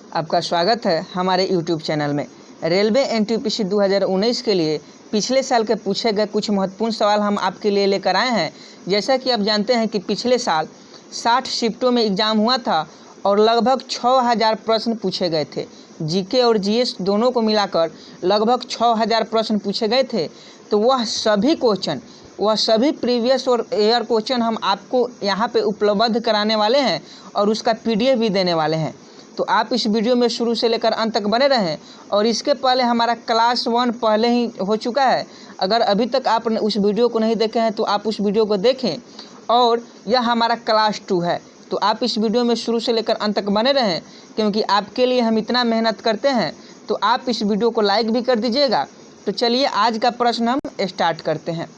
आपका स्वागत है हमारे YouTube चैनल में। रेलवे एनटीपीसी 2019 के लिए पिछले साल के पूछे गए कुछ महत्वपूर्ण सवाल हम आपके लिए लेकर आए हैं। जैसा कि आप जानते हैं कि पिछले साल 60 शिफ्टों में एग्ज़ाम हुआ था और लगभग 6000 प्रश्न पूछे गए थे। जीके और जीएस दोनों को मिलाकर लगभग 6000 प्रश्न पूछे गए थे। तो वह सभी प्रीवियस और ईयर क्वेश्चन हम आपको यहाँ पे उपलब्ध कराने वाले हैं और उसका PDF भी देने वाले हैं। तो आप इस वीडियो में शुरू से लेकर अंत तक बने रहें। और इसके पहले हमारा क्लास 1 पहले ही हो चुका है। अगर अभी तक आपने उस वीडियो को नहीं देखे हैं तो आप उस वीडियो को देखें। और यह हमारा क्लास 2 है। तो आप इस वीडियो में शुरू से लेकर अंत तक बने रहें, क्योंकि आपके लिए हम इतना मेहनत करते हैं। तो आप इस वीडियो को लाइक भी कर दीजिएगा। तो चलिए आज का प्रश्न हम स्टार्ट करते हैं।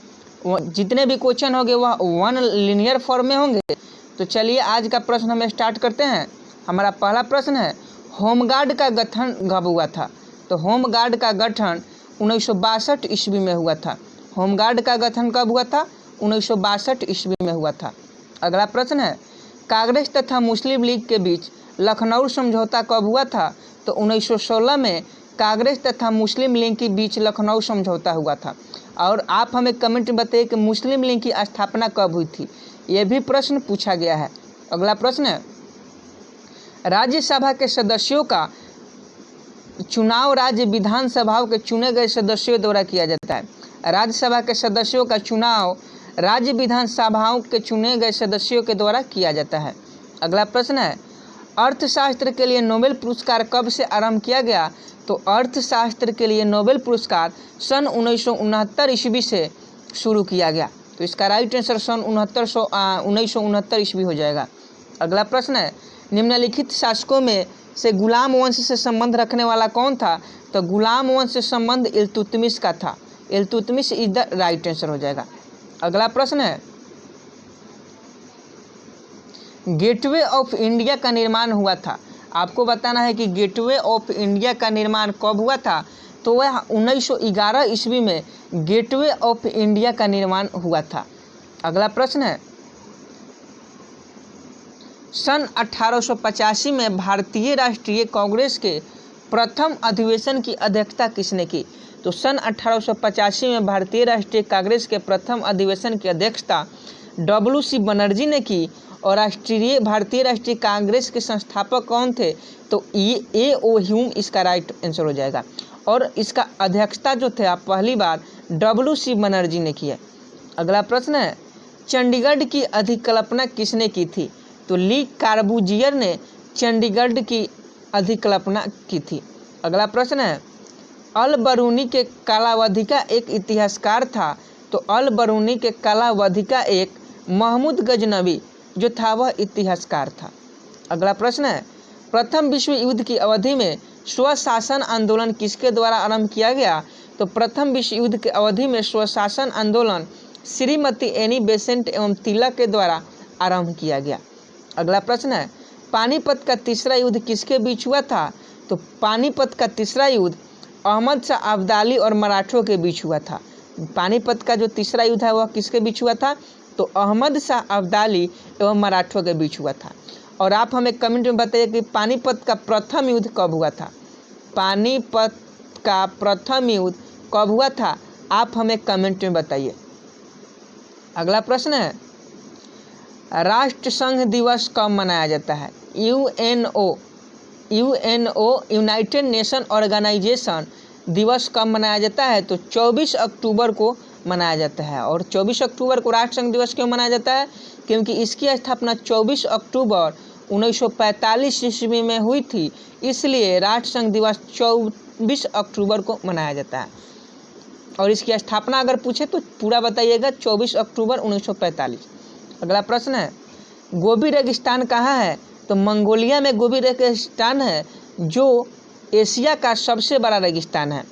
जितने भी क्वेश्चन होंगे वह 1 लीनियर फॉर्म में होंगे। तो चलिए आज का प्रश्न हम स्टार्ट करते हैं। हमारा पहला प्रश्न है, होमगार्ड का गठन कब हुआ था? तो होमगार्ड का गठन 1962 ईस्वी में हुआ था। होमगार्ड का गठन कब हुआ था? 1962 ईस्वी में हुआ था। अगला प्रश्न है, कांग्रेस तथा मुस्लिम लीग के बीच लखनऊ समझौता कब हुआ था? तो 1916 में कांग्रेस तथा मुस्लिम लीग के बीच लखनऊ समझौता हुआ था। और आप हमें कमेंट में बताइए कि मुस्लिम लीग की स्थापना कब हुई थी। यह भी प्रश्न पूछा गया है। अगला प्रश्न है, राज्यसभा के सदस्यों का चुनाव राज्य विधानसभाओं के चुने गए सदस्यों द्वारा किया जाता है। राज्यसभा के सदस्यों का चुनाव राज्य विधानसभाओं के चुने गए सदस्यों के द्वारा किया जाता है। अगला प्रश्न है, अर्थशास्त्र के लिए नोबेल पुरस्कार कब से आरंभ किया गया? तो अर्थशास्त्र के लिए नोबेल पुरस्कार सन 1969 ईस्वी से शुरू किया गया। तो इसका राइट आंसर सन 1969 ईस्वी हो जाएगा। अगला प्रश्न है, निम्नलिखित शासकों में से गुलाम वंश से संबंध रखने वाला कौन था? तो गुलाम वंश से संबंध इल्तुतमिश का था। Iltutmish is the right answer हो जाएगा। अगला प्रश्न है, गेटवे ऑफ इंडिया का निर्माण हुआ था। आपको बताना है कि गेटवे ऑफ इंडिया का निर्माण कब हुआ था। तो वह 1911 ईस्वी में गेटवे ऑफ इंडिया का निर्माण हुआ था। अगला प्रश्न है, सन 1885 में भारतीय राष्ट्रीय कांग्रेस के प्रथम अधिवेशन की अध्यक्षता किसने की? तो सन 1885 में भारतीय राष्ट्रीय कांग्रेस के प्रथम अधिवेशन की अध्यक्षता WC बनर्जी ने की। और भारतीय राष्ट्रीय कांग्रेस के संस्थापक कौन थे? तो A.O. ह्यूम इसका राइट आंसर हो जाएगा। और इसका अध्यक्षता जो थे आप पहली बार WC बनर्जी ने की है। अगला प्रश्न है, चंडीगढ़ की अधिकल्पना किसने की थी? तो ली कार्बूजियर ने चंडीगढ़ की अधिकल्पना की थी। अगला प्रश्न है, अल बरूनी के कालावधि का एक इतिहासकार था। तो अल बरूनी के कालावधि का एक महमूद गजनवी जो था वह इतिहासकार था। अगला प्रश्न है, प्रथम विश्व युद्ध की अवधि में स्वशासन आंदोलन किसके द्वारा आरंभ किया गया? तो प्रथम विश्व युद्ध की अवधि में स्वशासन आंदोलन श्रीमती एनी बेसेंट एवं तिलक के द्वारा आरंभ किया गया। अगला प्रश्न है, पानीपत का तीसरा युद्ध किसके बीच हुआ था? तो पानीपत का तीसरा युद्ध अहमद शाह अब्दाली और मराठों के बीच हुआ था। पानीपत का जो तीसरा युद्ध है वह किसके बीच हुआ था? तो अहमद शाह अब्दाली एवं मराठों के बीच हुआ था। और आप हमें कमेंट में बताइए कि पानीपत का प्रथम युद्ध कब हुआ था। पानीपत का प्रथम युद्ध कब हुआ था, आप हमें कमेंट में बताइए। अगला प्रश्न है, राष्ट्र संघ दिवस कब मनाया जाता है? UNO यूनाइटेड नेशन ऑर्गेनाइजेशन दिवस कब मनाया जाता है? तो 24 अक्टूबर को मनाया जाता है। और 24 अक्टूबर को राष्ट्र संघ दिवस क्यों मनाया जाता है? क्योंकि इसकी स्थापना 24 अक्टूबर 1945 ईस्वी में हुई थी, इसलिए राष्ट्र संघ दिवस 24 अक्टूबर को मनाया जाता है। और इसकी स्थापना अगर पूछे तो पूरा बताइएगा, 24 अक्टूबर 1945। अगला प्रश्न है, गोबी रेगिस्तान कहाँ है? तो मंगोलिया में गोबी रेगिस्तान है, जो एशिया का सबसे बड़ा रेगिस्तान है।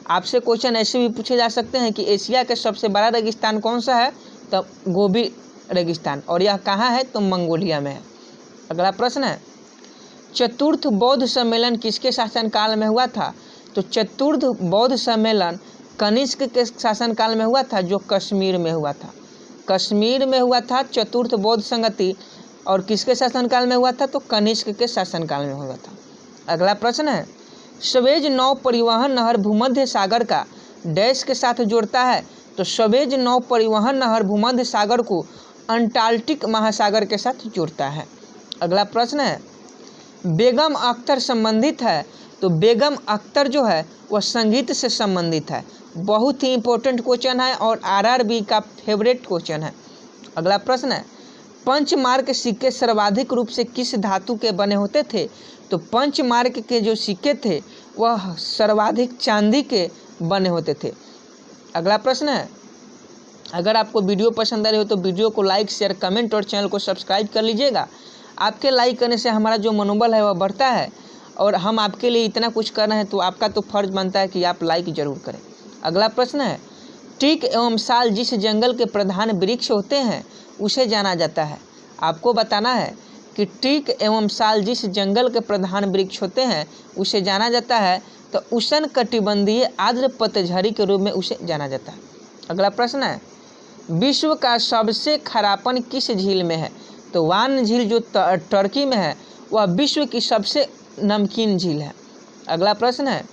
आपसे क्वेश्चन ऐसे भी पूछे जा सकते हैं कि एशिया का सबसे बड़ा रेगिस्तान कौन सा है? तो गोबी रेगिस्तान। और यह कहाँ है? तो मंगोलिया में है। अगला प्रश्न है, चतुर्थ बौद्ध सम्मेलन किसके शासनकाल में हुआ था? तो चतुर्थ बौद्ध सम्मेलन कनिष्क के शासनकाल में हुआ था, जो कश्मीर में हुआ था। कश्मीर में हुआ था चतुर्थ बौद्ध संगति। और किसके शासनकाल में हुआ था? तो कनिष्क के शासनकाल में हुआ था। अगला प्रश्न है, स्वेज नौ परिवहन नहर भूमध्य सागर का डैश के साथ जोड़ता है। तो स्वेज नौ परिवहन नहर भूमध्य सागर को अंटार्कटिक महासागर के साथ जोड़ता है। अगला प्रश्न है, बेगम अख्तर संबंधित है। तो बेगम अख्तर जो है वह संगीत से संबंधित है। बहुत ही इंपॉर्टेंट क्वेश्चन है और आरआरबी का फेवरेट क्वेश्चन है। अगला प्रश्न है, पंचमार्क सिक्के सर्वाधिक रूप से किस धातु के बने होते थे। तो पंचमार्क के जो सिक्के थे वह सर्वाधिक चांदी के बने होते थे। अगला प्रश्न है, अगर आपको वीडियो पसंद आ रही हो तो वीडियो को लाइक शेयर कमेंट और चैनल को सब्सक्राइब कर लीजिएगा। आपके लाइक करने से हमारा जो मनोबल है वह बढ़ता है और हम आपके लिए इतना कुछ कर रहे हैं तो आपका तो फर्ज बनता है कि आप लाइक जरूर करें। अगला प्रश्न है, टीक एवं साल जिस जंगल के प्रधान वृक्ष होते हैं उसे जाना जाता है। आपको बताना है कि टीक एवं साल जिस जंगल के प्रधान वृक्ष होते हैं उसे जाना जाता है तो उष्णकटिबंधीय आर्द्र पतझड़ी के रूप में उसे जाना जाता है। अगला प्रश्न है, विश्व का सबसे खारापन किस झील में है। तो वान झील जो टर्की में है वह विश्व की सबसे नमकीन झील है। अगला प्रश्न है,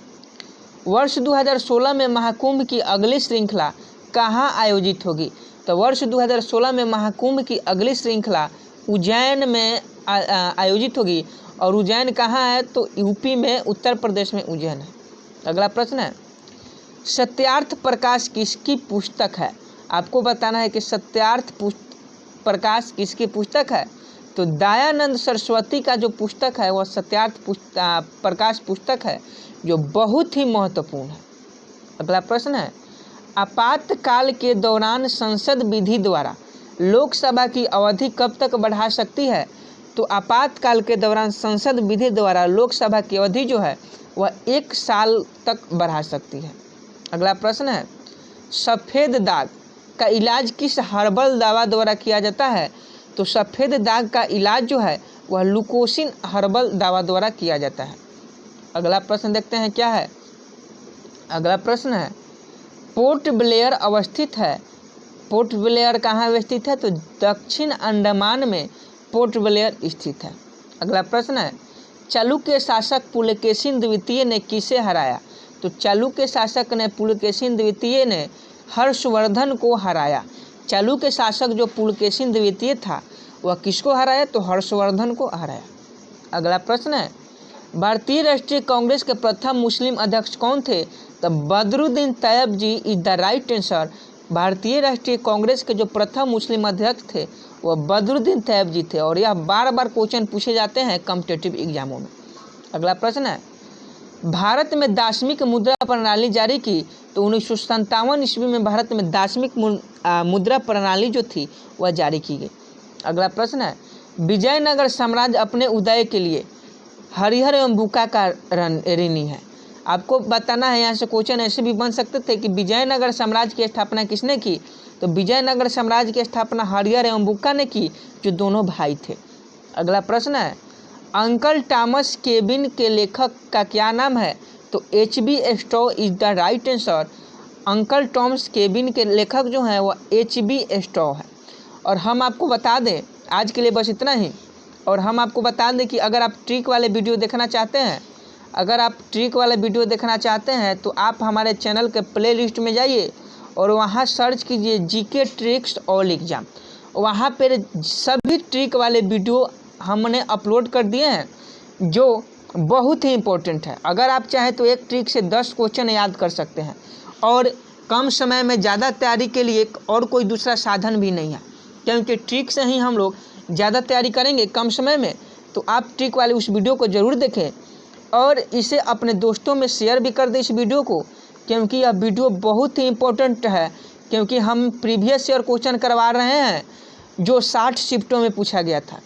वर्ष 2016 में महाकुंभ की अगली श्रृंखला कहाँ आयोजित होगी। तो वर्ष 2016 में महाकुंभ की अगली श्रृंखला उज्जैन में आयोजित होगी। और उज्जैन कहाँ है। तो यूपी में, उत्तर प्रदेश में उज्जैन है। अगला प्रश्न है, सत्यार्थ प्रकाश किसकी पुस्तक है। आपको बताना है कि सत्यार्थ प्रकाश किसकी पुस्तक है। तो दयानंद सरस्वती का जो पुस्तक है वह सत्यार्थ प्रकाश पुस्तक है जो बहुत ही महत्वपूर्ण है। अगला प्रश्न है, आपातकाल के दौरान संसद विधि द्वारा लोकसभा की अवधि कब तक बढ़ा सकती है। तो आपातकाल के दौरान संसद विधि द्वारा लोकसभा की अवधि जो है वह 1 साल तक बढ़ा सकती है। अगला प्रश्न है, सफ़ेद दाग का इलाज किस हर्बल दवा द्वारा किया जाता है। तो सफ़ेद दाग का इलाज जो है वह लुकोसिन हर्बल दवा द्वारा किया जाता है। अगला प्रश्न देखते हैं क्या है। अगला प्रश्न है, पोर्ट ब्लेयर अवस्थित है। पोर्ट ब्लेयर कहाँ अवस्थित है। तो दक्षिण अंडमान में पोर्ट ब्लेयर स्थित है। अगला प्रश्न है, चालुक्य शासक पुलकेशिन द्वितीय ने किसे हराया। तो चालुक्य शासक ने पुलकेशिन द्वितीय ने हर्षवर्धन को हराया। चालुक्य शासक जो पुलकेशिन द्वितीय था वह किसको हराया। तो हर्षवर्धन को हराया। अगला प्रश्न है, भारतीय राष्ट्रीय कांग्रेस के प्रथम मुस्लिम अध्यक्ष कौन थे। तो बदरुद्दीन तैयब जी इज द राइट आंसर। भारतीय राष्ट्रीय कांग्रेस के जो प्रथम मुस्लिम अध्यक्ष थे वह बदरुद्दीन तैयब जी थे और यह बार बार क्वेश्चन पूछे जाते हैं कॉम्पिटिटिव एग्जामों में। अगला प्रश्न है, भारत में दाशमिक मुद्रा प्रणाली जारी की। तो 1957 ईस्वी में भारत में दाशमिक मुद्रा प्रणाली जो थी वह जारी की गई। अगला प्रश्न है, विजयनगर साम्राज्य अपने उदय के लिए हरिहर एवं बुका का ऋणी है। आपको बताना है, यहाँ से क्वेश्चन ऐसे भी बन सकते थे कि विजयनगर साम्राज्य की स्थापना किसने की। तो विजयनगर साम्राज्य की स्थापना हरिहर एवं बुका ने की जो दोनों भाई थे। अगला प्रश्न है, अंकल टॉमस केबिन के लेखक का क्या नाम है। तो H.B. Straw is the right answer. Uncle Thomas cabin के लेखक जो हैं वह H.B. स्ट्रॉ है। और हम आपको बता दें, आज के लिए बस इतना ही। और हम आपको बता दें कि अगर आप ट्रिक वाले वीडियो देखना चाहते हैं तो आप हमारे चैनल के प्ले लिस्ट में जाइए और वहाँ सर्च कीजिए GK ट्रिक्स ऑल एग्जाम। वहाँ पर सभी ट्रिक वाले वीडियो हमने अपलोड कर दिए हैं जो बहुत ही इम्पोर्टेंट है। अगर आप चाहें तो एक ट्रिक से 10 क्वेश्चन याद कर सकते हैं और कम समय में ज़्यादा तैयारी के लिए और कोई दूसरा साधन भी नहीं है, क्योंकि ट्रिक से ही हम लोग ज़्यादा तैयारी करेंगे कम समय में। तो आप ट्रिक वाले उस वीडियो को ज़रूर देखें और इसे अपने दोस्तों में शेयर भी कर दें इस वीडियो को, क्योंकि यह वीडियो बहुत ही इम्पोर्टेंट है। क्योंकि हम प्रीवियस ईयर क्वेश्चन करवा रहे हैं जो 60 शिफ्टों में पूछा गया था।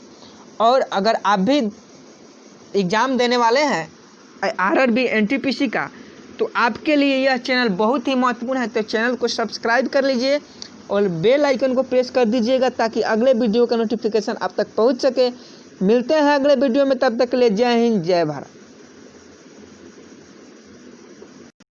और अगर आप भी एग्ज़ाम देने वाले हैं आरआरबी एनटीपीसी का तो आपके लिए यह चैनल बहुत ही महत्वपूर्ण है। तो चैनल को सब्सक्राइब कर लीजिए और बेल आइकन को प्रेस कर दीजिएगा ताकि अगले वीडियो का नोटिफिकेशन आप तक पहुंच सके। मिलते हैं अगले वीडियो में, तब तक के लिए जय हिंद जय भारत।